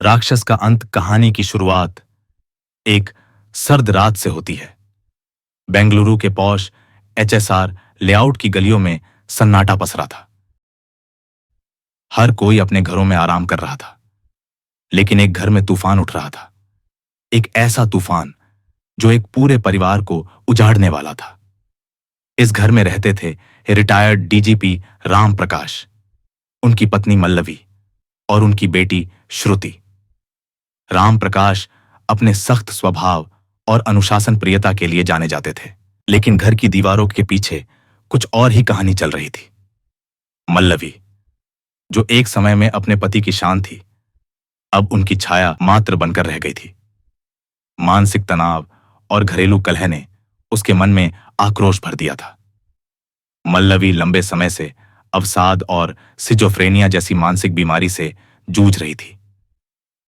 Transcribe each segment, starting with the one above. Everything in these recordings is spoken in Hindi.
राक्षस का अंत कहानी की शुरुआत एक सर्द रात से होती है। बेंगलुरु के पॉश एचएसआर लेआउट की गलियों में सन्नाटा पसरा था। हर कोई अपने घरों में आराम कर रहा था, लेकिन एक घर में तूफान उठ रहा था। एक ऐसा तूफान जो एक पूरे परिवार को उजाड़ने वाला था। इस घर में रहते थे रिटायर्ड डीजीपी राम प्रकाश, उनकी पत्नी मल्लवी और उनकी बेटी श्रुति। राम प्रकाश अपने सख्त स्वभाव और अनुशासन प्रियता के लिए जाने जाते थे, लेकिन घर की दीवारों के पीछे कुछ और ही कहानी चल रही थी। मल्लवी, जो एक समय में अपने पति की शान थी, अब उनकी छाया मात्र बनकर रह गई थी। मानसिक तनाव और घरेलू कलह ने उसके मन में आक्रोश भर दिया था। मल्लवी लंबे समय से अवसाद और सिजोफ्रेनिया जैसी मानसिक बीमारी से जूझ रही थी,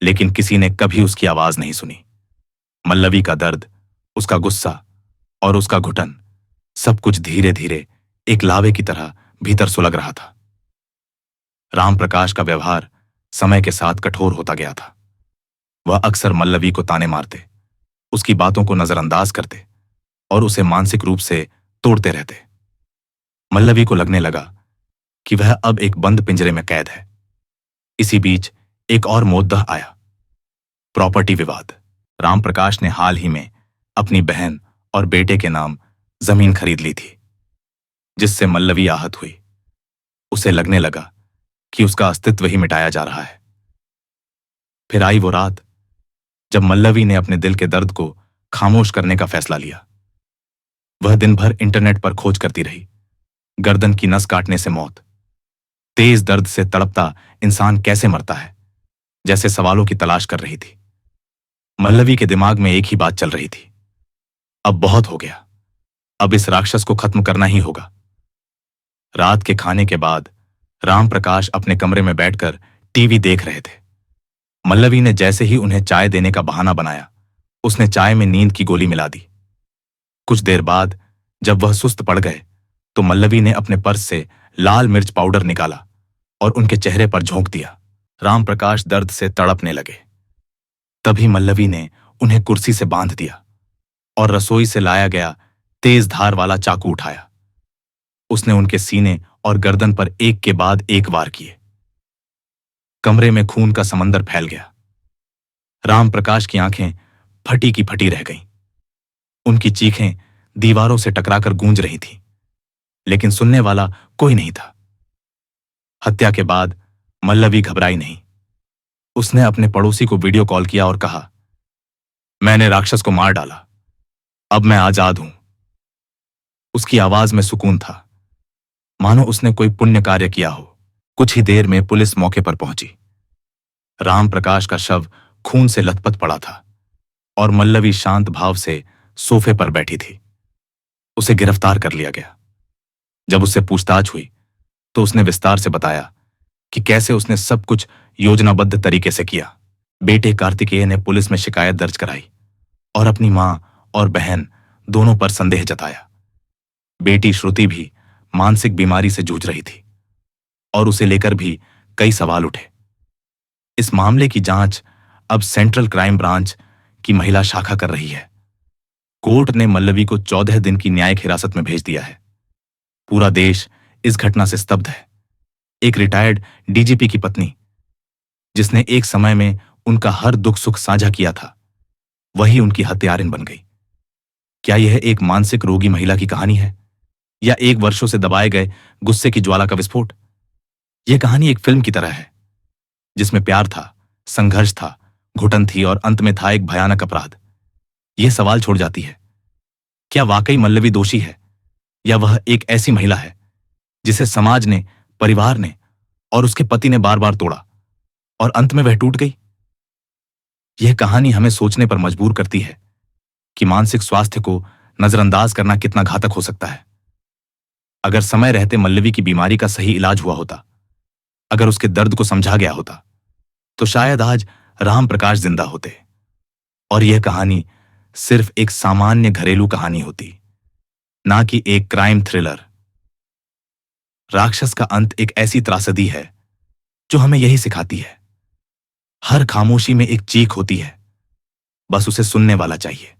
लेकिन किसी ने कभी उसकी आवाज नहीं सुनी। मल्लवी का दर्द, उसका गुस्सा और उसका घुटन, सब कुछ धीरे धीरे एक लावे की तरह भीतर सुलग रहा था। राम प्रकाश का व्यवहार समय के साथ कठोर होता गया था। वह अक्सर मल्लवी को ताने मारते, उसकी बातों को नजरअंदाज करते और उसे मानसिक रूप से तोड़ते रहते। मल्लवी को लगने लगा कि वह अब एक बंद पिंजरे में कैद है। इसी बीच एक और मुद्दा आया, प्रॉपर्टी विवाद। राम प्रकाश ने हाल ही में अपनी बहन और बेटे के नाम जमीन खरीद ली थी, जिससे मल्लवी आहत हुई। उसे लगने लगा कि उसका अस्तित्व ही मिटाया जा रहा है। फिर आई वो रात जब मल्लवी ने अपने दिल के दर्द को खामोश करने का फैसला लिया। वह दिन भर इंटरनेट पर खोज करती रही। गर्दन की नस काटने से मौत, तेज दर्द से तड़पता इंसान कैसे मरता है, जैसे सवालों की तलाश कर रही थी। मल्लवी के दिमाग में एक ही बात चल रही थी, अब बहुत हो गया, अब इस राक्षस को खत्म करना ही होगा। रात के खाने के बाद राम प्रकाश अपने कमरे में बैठकर टीवी देख रहे थे। मल्लवी ने जैसे ही उन्हें चाय देने का बहाना बनाया, उसने चाय में नींद की गोली मिला दी। कुछ देर बाद जब वह सुस्त पड़ गए तो मल्लवी ने अपने पर्स से लाल मिर्च पाउडर निकाला और उनके चेहरे पर झोंक दिया। राम प्रकाश दर्द से तड़पने लगे। तभी मल्लवी ने उन्हें कुर्सी से बांध दिया और रसोई से लाया गया तेज धार वाला चाकू उठाया। उसने उनके सीने और गर्दन पर एक के बाद एक वार किए। कमरे में खून का समंदर फैल गया। राम प्रकाश की आंखें फटी की फटी रह गईं। उनकी चीखें दीवारों से टकराकर गूंज रही थीं, लेकिन सुनने वाला कोई नहीं था। हत्या के बाद मल्लवी घबराई नहीं। उसने अपने पड़ोसी को वीडियो कॉल किया और कहा, मैंने राक्षस को मार डाला, अब मैं आजाद हूं। उसकी आवाज में सुकून था, मानो उसने कोई पुण्य कार्य किया हो। कुछ ही देर में पुलिस मौके पर पहुंची। राम प्रकाश का शव खून से लथपथ पड़ा था और मल्लवी शांत भाव से सोफे पर बैठी थी। उसे गिरफ्तार कर लिया गया। जब उससे पूछताछ हुई तो उसने विस्तार से बताया कि कैसे उसने सब कुछ योजनाबद्ध तरीके से किया। बेटे कार्तिकेय ने पुलिस में शिकायत दर्ज कराई और अपनी मां और बहन दोनों पर संदेह जताया। बेटी श्रुति भी मानसिक बीमारी से जूझ रही थी और उसे लेकर भी कई सवाल उठे। इस मामले की जांच अब सेंट्रल क्राइम ब्रांच की महिला शाखा कर रही है। कोर्ट ने मल्लवी को 14 दिन की न्यायिक हिरासत में भेज दिया है। पूरा देश इस घटना से स्तब्ध है। एक रिटायर्ड डीजीपी की पत्नी, जिसने एक समय में उनका हर दुख सुख साझा किया था, वही उनकी हत्यारिन बन गई। क्या यह एक मानसिक रोगी महिला की कहानी है या एक वर्षों से दबाए गए गुस्से की ज्वाला का विस्फोट? यह कहानी एक फिल्म की तरह है, जिसमें प्यार था, संघर्ष था, घुटन थी और अंत में था एक भयानक अपराध। यह सवाल छोड़ जाती है, क्या वाकई मल्लवी दोषी है या वह एक ऐसी महिला है जिसे समाज ने, परिवार ने और उसके पति ने बार बार तोड़ा और अंत में वह टूट गई? यह कहानी हमें सोचने पर मजबूर करती है कि मानसिक स्वास्थ्य को नजरअंदाज करना कितना घातक हो सकता है। अगर समय रहते मल्लवी की बीमारी का सही इलाज हुआ होता, अगर उसके दर्द को समझा गया होता, तो शायद आज राम प्रकाश जिंदा होते और यह कहानी सिर्फ एक सामान्य घरेलू कहानी होती, ना कि एक क्राइम थ्रिलर। राक्षस का अंत एक ऐसी त्रासदी है जो हमें यही सिखाती है, हर खामोशी में एक चीख होती है, बस उसे सुनने वाला चाहिए।